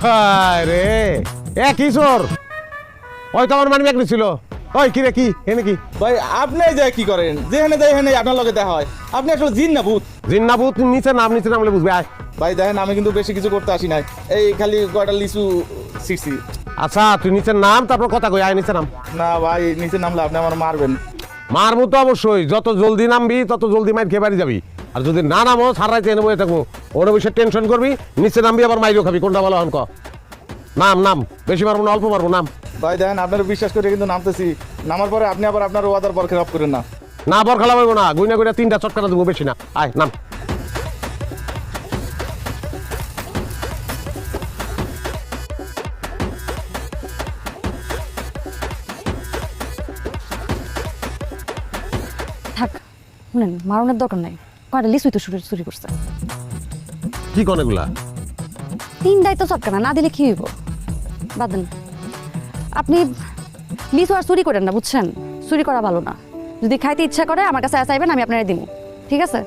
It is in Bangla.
হায় রে এ কিশোর ওই তো আমার মানি ব্যাগ ছিল ওই কি রে কি এনে কি ভাই আপনি যাই কি করেন যেখানে যাই এখানে আপনার লগে দেখা হয় আপনি আসলে জিন না ভূত জিন্নাবুত নিচে নামলে বুঝবে আয় ভাই দেখেন আমি কিন্তু বেশি কিছু করতে আসি নাই এই খালি কয়টা লিচু ছিটছি। আচ্ছা তুই নিচে নাম তারপর কথা কই আয় নিচে নাম না ভাই নিচে নামলে আপনি আমার মারবেন। মারবো তো অবশ্যই যত জলদি নামবি তত জলদি মাইর খেয়ে বাড়ি যাবি আর যদি না নামো সারাইতে এনে বয়ে থাকবো ওর বিষয়ে টেনশন করবি নিচে নামবি আবার মাইরও খাবি কোনটা ভালো হন ক নাম নাম বেশি মারবো না অল্প মারবো নাম ভাই দেখেন আপনার বিশ্বাস করে কিন্তু নামতেছি নামার পরে আপনি আবার আপনার ওয়াদার পর খেলাপ করেন না। না বর খেলা পাবো না গুইনা গুইনা 3টা চটকানা দেবো বেশি না আয় নাম থাক শুনেন মারণের দরকার নাই কয়টা লিচুই তো চুরি করছে কি কন এগুলা তিনটাই তো চটকানা না দিলে কি হইব বাদ দেন আপনি লিচু আর চুরি করেন না বুঝছেন চুরি করা ভালো না যদি খাইতে ইচ্ছা করে আমার কাছে চাইবেন আমি আপনারা দিব ঠিক আছে